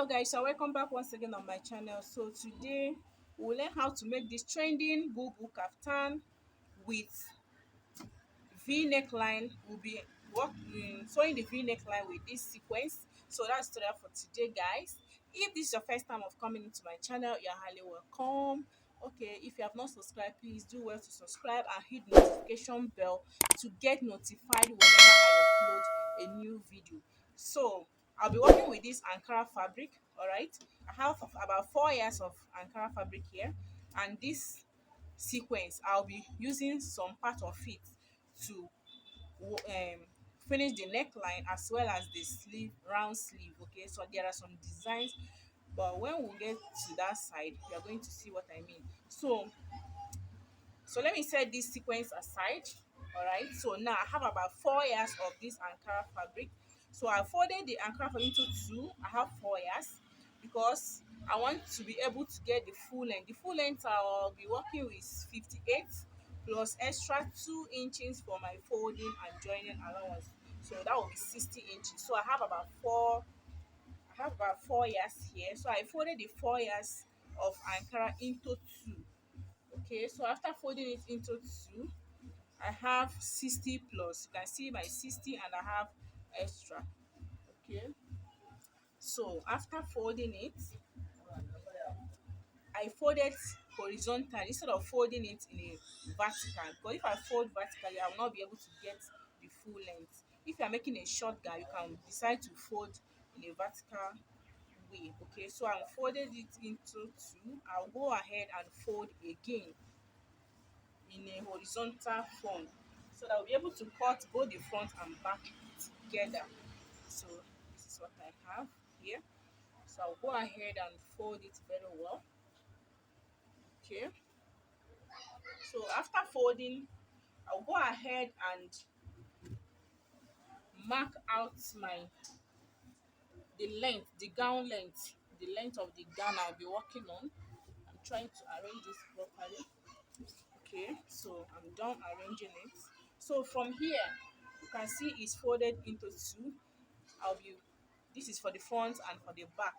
Hello guys, so welcome back once again on my channel. So today we'll learn how to make this trending Bubu Kaftan with V neckline. We'll be sewing the V neckline with this sequence. So that's the tutorial for today, guys. If this is your first time of coming into my channel, you're highly welcome. Okay, if you have not subscribed, please do well to subscribe and hit the notification bell to get notified whenever I upload a new video. So I'll be working with this Ankara fabric. All right, I have about 4 years of Ankara fabric here, and this sequence I'll be using some part of it to finish the neckline as well as the sleeve, round sleeve. Okay, so there are some designs, but when we get to that side you are going to see what I mean. So let me set this sequence aside. All right, so now I have about 4 years of this Ankara fabric. So I folded the Ankara fabric into two. I have 4 years because I want to be able to get the full length. The full length I'll be working with 58 plus extra 2 inches for my folding and joining allowance. So that will be 60 inches. So I have about 4 years here. So I folded the 4 years of Ankara into two. Okay, so after folding it into two, I have 60 plus. You can see my 60 and I have extra. Okay, so after folding it, I folded horizontal instead of folding it in a vertical, because if I fold vertically I will not be able to get the full length. If you are making a short gown, you can decide to fold in a vertical way. Okay, so I folded it into two. I'll go ahead and fold again in a horizontal form so that we'll be able to cut both the front and back together. So this is what I have here. So I'll go ahead and fold it very well. Okay, so after folding I'll go ahead and mark out the gown length, the length of the gown I'll be working on. I'm trying to arrange this properly. Okay, so I'm done arranging it. So from here you can see it's folded into two. I'll be This is for the front and for the back.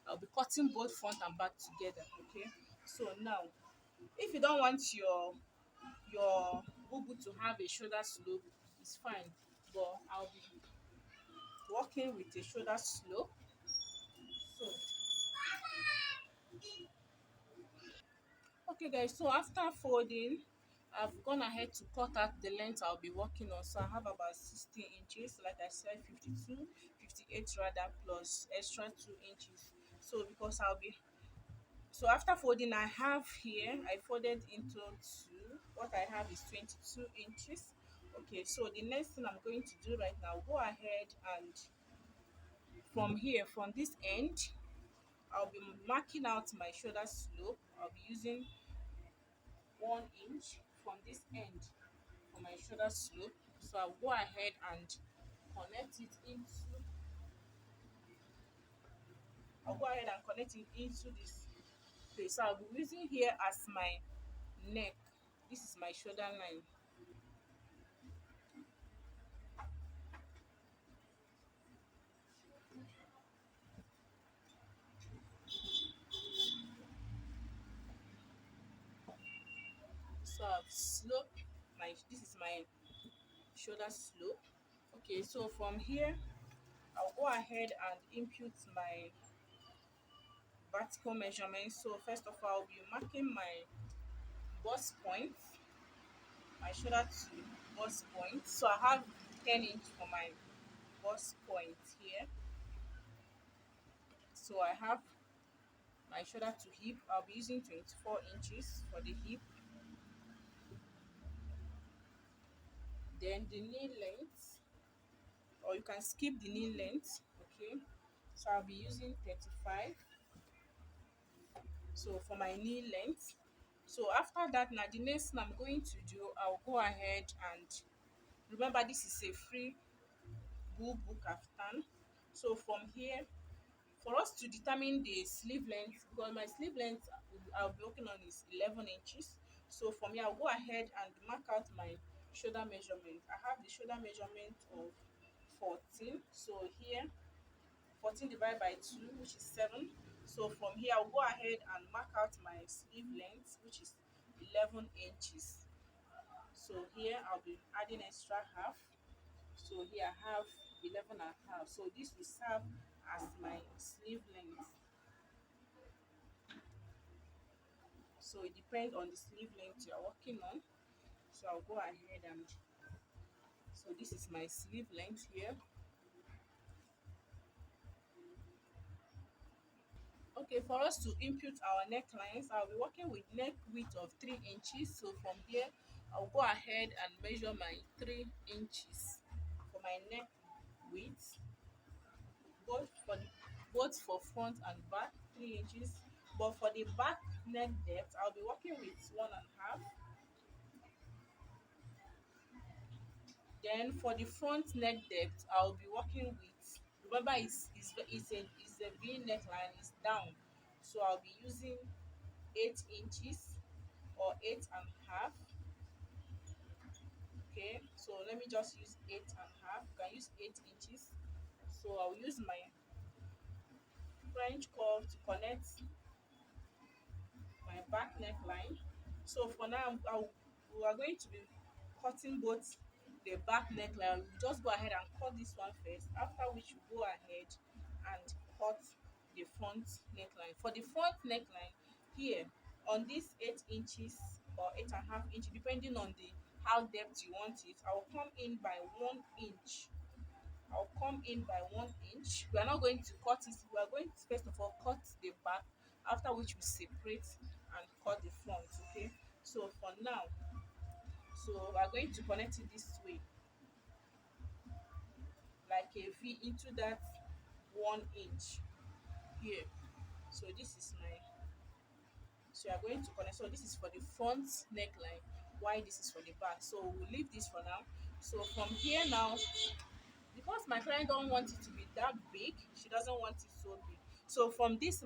I'll be cutting both front and back together. Okay, so now if you don't want your bubu to have a shoulder slope, it's fine, but I'll be working with a shoulder slope. So okay guys, so after folding I've gone ahead to cut out the length I'll be working on. So I have about 60 inches, like I said, 52, 58 rather, plus extra 2 inches. So because I'll be so after folding I have here, I folded into two. What I have is 22 inches. Okay, so the next thing I'm going to do right now, go ahead and from here, from this end, I'll be marking out my shoulder slope. I'll be using 1 inch from this end for my shoulder slope. So I'll go ahead and connect it into I'll go ahead and connect it into this place. So I'll be using here as my neck. This is my shoulder line. So I've sloped this is my shoulder slope. Okay, so from here I'll go ahead and input my vertical measurement. So first of all I'll be marking my bust point, my shoulder to bust point. So I have 10 inch for my bust point here. So I have my shoulder to hip. I'll be using 24 inches for the hip. Then the knee length, or you can skip the knee length. Okay, so I'll be using 35. So for my knee length, so after that, now the next thing I'm going to do, I'll go ahead and remember this is a free Bubu Kaftan. So from here, for us to determine the sleeve length, because my sleeve length I'll be working on is 11 inches. So from here I'll go ahead and mark out my shoulder measurement. I have the shoulder measurement of 14. So here 14 divided by 2, which is 7. So from here, I'll go ahead and mark out my sleeve length, which is 11 inches. So here I'll be adding extra half. So here I have 11 and a half. So this will serve as my sleeve length. So it depends on the sleeve length you are working on. So I'll go ahead and so this is my sleeve length here. Okay, for us to input our necklines, I'll be working with neck width of 3 inches. So from there, I'll go ahead and measure my 3 inches for my neck width, both for front and back, 3 inches. But for the back neck depth, I'll be working with 1.5. Then for the front neck depth, I'll be working with, remember it's a V neckline, it's down. So I'll be using 8 inches or 8.5. Okay, so let me just use 8.5. You can use 8 inches. So I'll use my French curve to connect my back neckline. So for now, we are going to be cutting both the back neckline. We'll just go ahead and cut this one first, after which we go ahead and cut the front neckline. For the front neckline here, on this 8 inches or 8.5 inches, depending on the how depth you want it, I'll come in by 1 inch. I'll come in by 1 inch. We are not going to cut it. We are going to first of all cut the back, after which we separate and cut the front. Okay. So for now, so we are going to connect it this way, like a V into that 1 inch here. So this is my. So you are going to connect. So this is for the front neckline. Why this is for the back? So we'll leave this for now. So from here now, because my client don't want it to be that big, she doesn't want it so big. So from this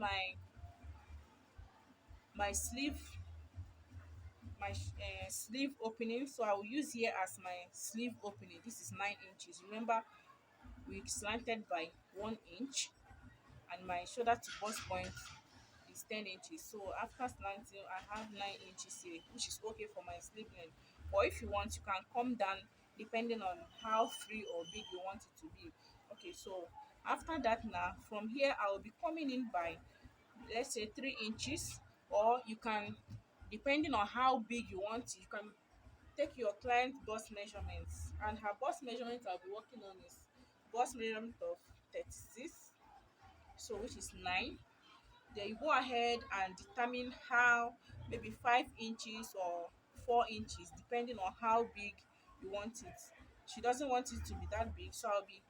my sleeve sleeve opening, so I will use here as my sleeve opening. This is 9 inches. Remember, we slanted by 1 inch, and my shoulder to bust point is 10 inches. So after slanting, I have 9 inches here, which is okay for my sleeve length. But if you want, you can come down depending on how free or big you want it to be. Okay, so after that, now from here I will be coming in by, let's say, 3 inches, or you can, depending on how big you want it, you can take your client bust measurements. And her bust measurement I'll be working on is bust measurement of 36, so which is 9. Then you go ahead and determine how, maybe 5 inches or 4 inches, depending on how big you want it. She doesn't want it to be that big, so I'll be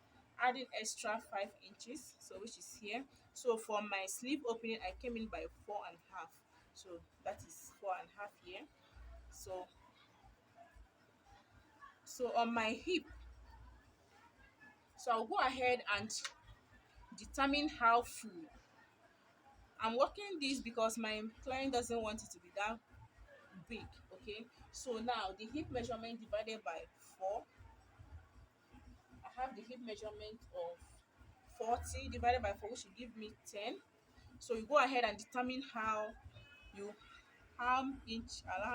adding extra 5 inches, so which is here. So for my sleeve opening, I came in by 4.5. So that is 4.5 here. So on my hip, so I'll go ahead and determine how full. I'm working this because my client doesn't want it to be that big. Okay, so now the hip measurement divided by 4, I have the hip measurement of 40 divided by 4, which will give me 10. So you go ahead and determine you how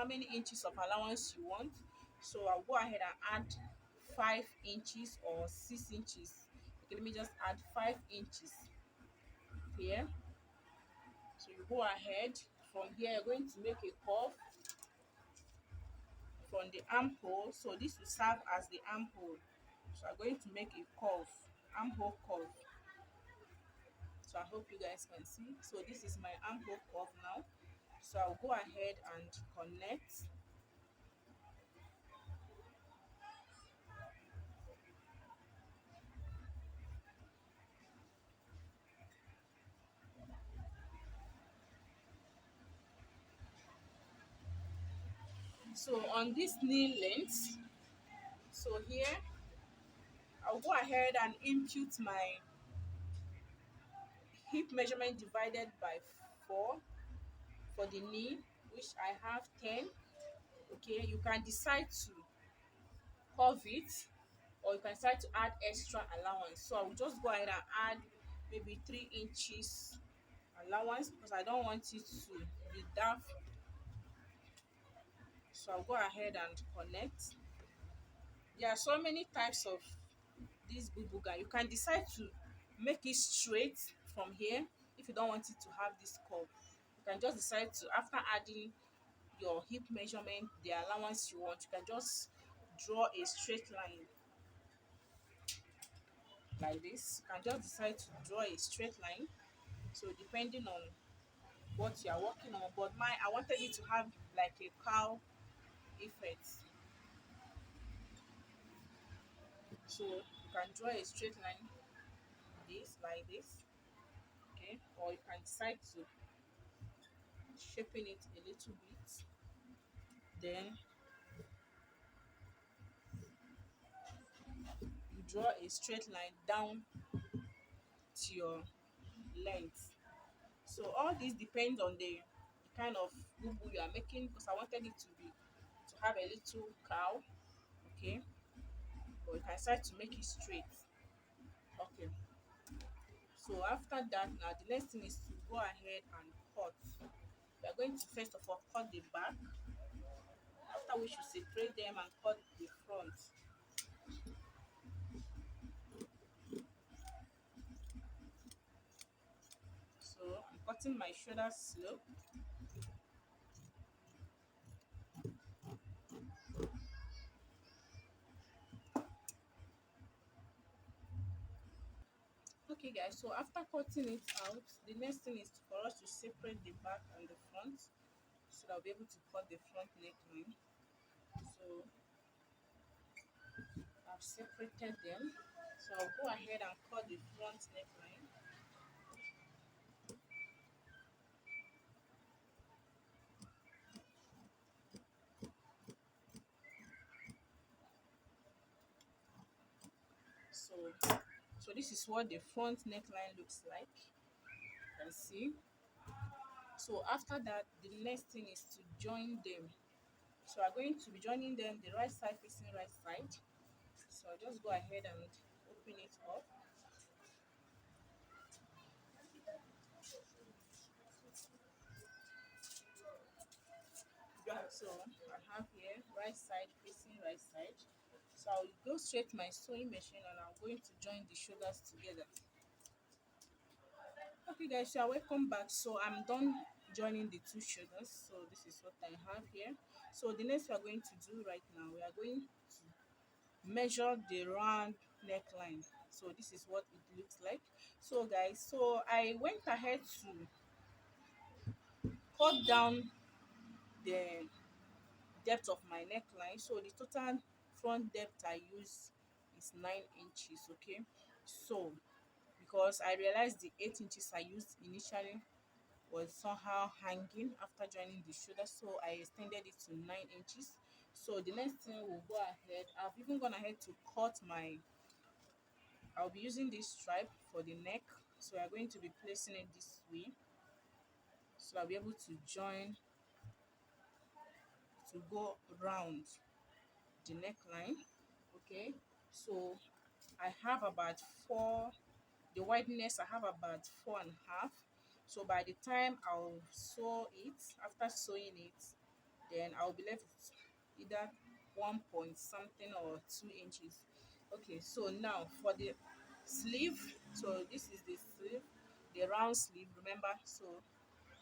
many inches of allowance you want. So I'll go ahead and add 5 inches or 6 inches. Okay, let me just add 5 inches here. So you go ahead. From here, you're going to make a curve from the armhole. So this will serve as the armhole. So I'm going to make a curve, armhole curve. So I hope you guys can see. So this is my armhole curve now. So I'll go ahead and connect. So on this knee length, so here I'll go ahead and impute my hip measurement divided by 4 for the knee, which I have 10. Okay, you can decide to curve it, or you can decide to add extra allowance. So I will just go ahead and add maybe 3 inches allowance because I don't want it to be dark. So I'll go ahead and connect. There are so many types of this bubu gown. You can decide to make it straight from here if you don't want it to have this curve. You can just decide to, after adding your hip measurement, the allowance you want, you can just draw a straight line like this. You can just decide to draw a straight line. So depending on what you are working on, but I wanted it to have like a cow effect. So you can draw a straight line this like this, okay, or you can decide to shaping it a little bit, then you draw a straight line down to your length. So all this depends on the kind of bubu you are making, because I wanted it to have a little cow, okay, but you can decide to make it straight. Okay, so after that, now the next thing is to go ahead and cut. We are going to first of all cut the back, after which you separate them and cut the front. So I'm cutting my shoulder slope. Okay guys, so after cutting it out, the next thing is for us to separate the back and the front, so that I'll be able to cut the front neckline. So I've separated them, so I'll go ahead and cut the front neckline. So this is what the front neckline looks like, you can see. So after that, the next thing is to join them. So I'm going to be joining them, the right side facing right side. So I'll just go ahead and open it up. So I have here right side facing right side. So I'll go straight to my sewing machine and I'm going to join the shoulders together. Okay guys, so welcome back. So I'm done joining the two shoulders. So this is what I have here. So the next we are going to do right now, we are going to measure the round neckline. So this is what it looks like. So guys, so I went ahead to cut down the depth of my neckline. So the total front depth I use is 9 inches, okay. So because I realized the 8 inches I used initially was somehow hanging after joining the shoulder, so I extended it to 9 inches. So the next thing we'll go ahead, I've even gone ahead to cut my, I'll be using this stripe for the neck. So we are going to be placing it this way, so I'll be able to join to go round the neckline, okay. So I have about four, the wideness I have about 4.5. So by the time I'll sew it, after sewing it, then I'll be left with either 1 point something or 2 inches. Okay, so now for the sleeve, so this is the sleeve, the round sleeve, remember. So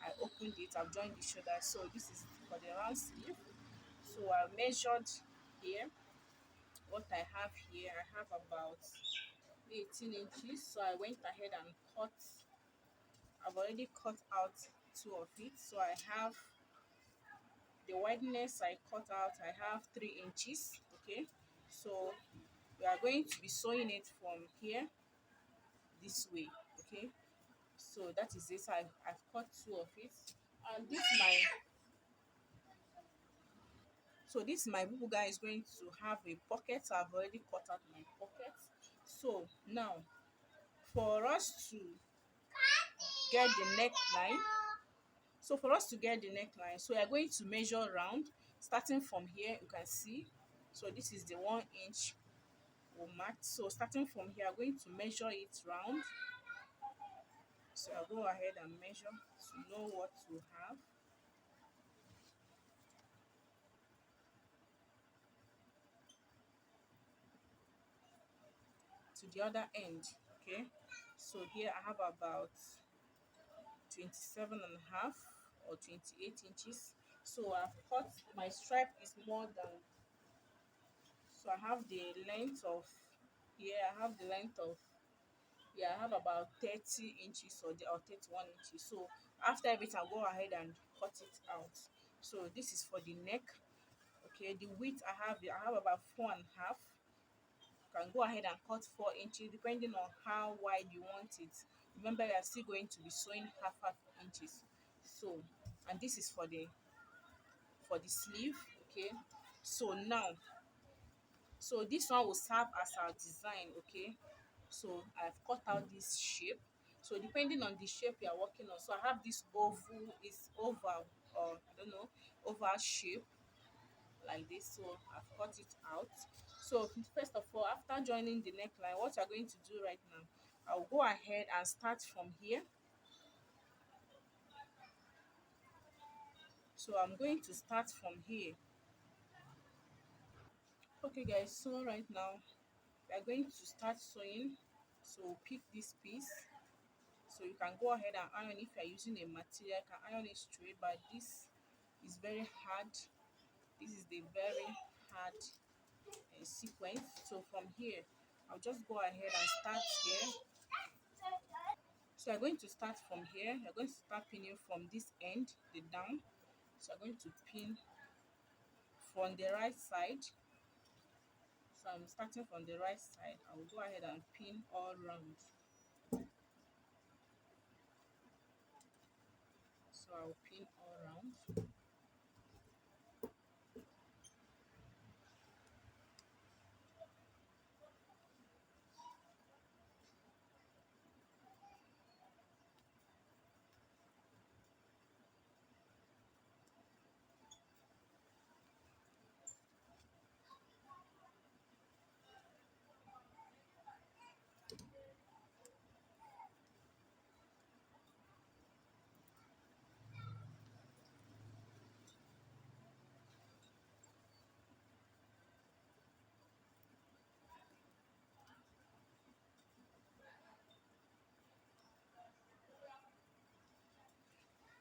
I opened it, I've joined the shoulder, so this is for the round sleeve. So I measured here what I have here. I have about 18 inches, so I went ahead and cut, I've already cut out two of it. So I have the wideness I cut out, I have 3 inches, okay. So we are going to be sewing it from here this way, okay. So that is it. I've cut two of it, and this my bubu guy is going to have a pocket. I've already cut out my pocket. So now for us to get the neckline, so we are going to measure round starting from here. You can see, so this is the 1 inch we marked. So starting from here, I'm going to measure it round. So I'll go ahead and measure to know what to have. To the other end. Okay, so here I have about 27 and a half or 28 inches. So I've cut, my stripe is more than, so I have the length of, here I have the length of, yeah, I have about 30 inches or 31 inches. So after everything, I'll go ahead and cut it out. So this is for the neck. Okay, the width I have about 4.5. You can go ahead and cut 4 inches depending on how wide you want it. Remember, you are still going to be sewing half inches. So, and this is for the sleeve. Okay, so now, so this one will serve as our design. Okay, so I've cut out this shape. So depending on the shape you are working on, so I have this oval, is oval, or I don't know, oval shape like this. So I've cut it out. So first of all, after joining the neckline, what you're going to do right now, I'll go ahead and start from here. So I'm going to start from here. Okay guys, so right now we are going to start sewing. So pick this piece. So you can go ahead and iron. If you are using a material, you can iron it straight, but this is very hard. This is the very hard sequence. So from here, I'll just go ahead and start here. So you're going to start from here. You're going to start pinning from this end, the down. So I'm going to pin from the right side. So I'm starting from the right side. I will go ahead and pin all round. So I'll pin all round.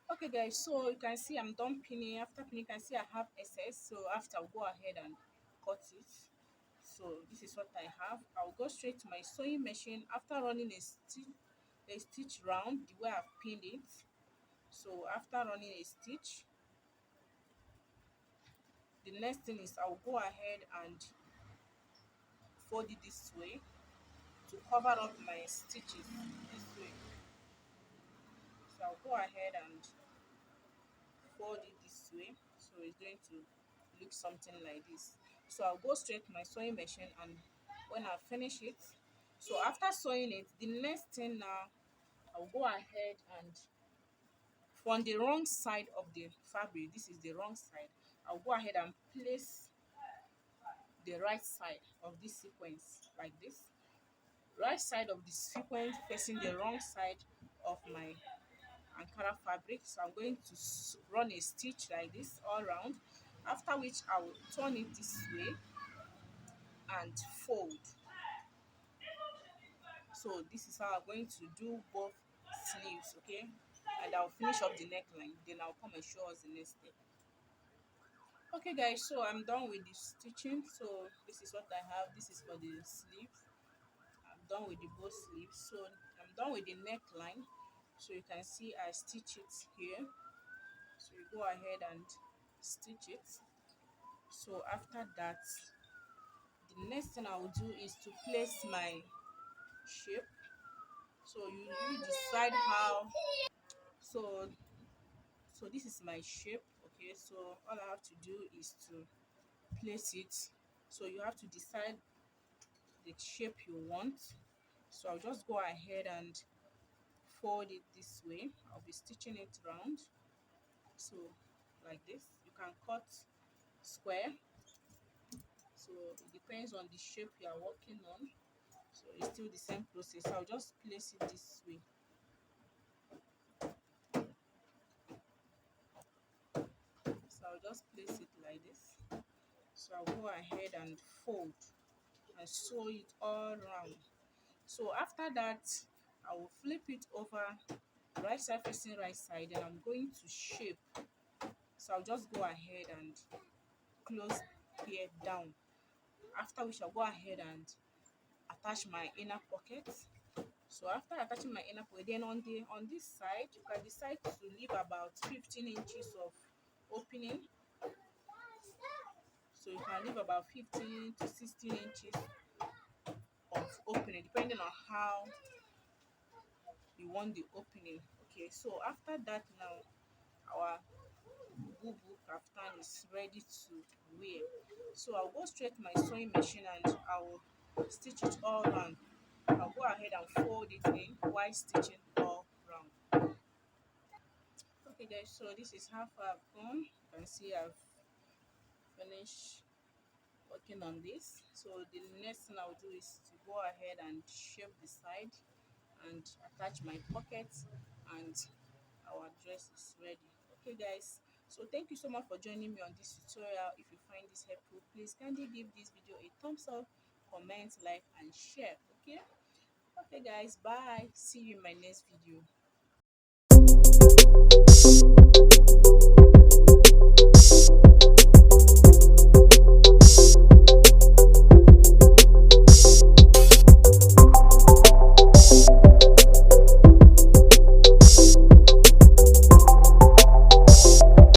Okay guys, so you can see I'm done pinning. After pinning, you can see I have excess. So after, I'll go ahead and cut it. So this is what I have. I'll go straight to my sewing machine after running a stitch round the way I've pinned it. So after running a stitch, the next thing is I'll go ahead and fold it this way to cover up my stitches this way. So I'll go ahead and fold it this way. So it's going to look something like this. So I'll go straight to my sewing machine, and when I finish it, so after sewing it, the next thing now, I'll go ahead and from the wrong side of the fabric, this is the wrong side, I'll go ahead and place the right side of this sequence like this. Right side of the sequence facing the wrong side of my Ankara fabric. So I'm going to run a stitch like this all around, after which I will turn it this way and fold. So this is how I'm going to do both sleeves. Okay, and I'll finish up the neckline, then I'll come and show us the next step. Okay guys, so I'm done with the stitching. So this is what I have. This is for the sleeves. I'm done with the both sleeves. So I'm done with the neckline. So you can see I stitch it here. So you go ahead and stitch it. So after that, the next thing I will do is to place my shape. So you decide how. So so this is my shape. Okay, so all I have to do is to place it. So you have to decide the shape you want. So I'll just go ahead and fold it this way. I'll be stitching it round. So like this, you can cut square. So it depends on the shape you are working on. So it's still the same process. I'll just place it this way. just place it like this. So I'll go ahead and fold and sew it all around. So after that, I will flip it over, right side facing right side, and I'm going to shape. So I'll just go ahead and close here down, after which I'll go ahead and attach my inner pocket. So after attaching my inner pocket, then on this side you can decide to leave about 15 inches of opening. So you can leave about 15 to 16 inches of opening depending on how you want the opening. Okay, so after that, now our Bubu Kaftan is ready to wear. So I'll go straight to my sewing machine and I'll stitch it all round. I'll go ahead and fold it in while stitching all round. Okay guys, so this is how far I've gone. You can see I've finished working on this. So the next thing I'll do is to go ahead and shape the side and attach my pockets, and our dress is ready. Okay guys, so thank you so much for joining me on this tutorial. If you find this helpful, please kindly give this video a thumbs up, comment, like and share. Okay guys, bye, see you in my next video.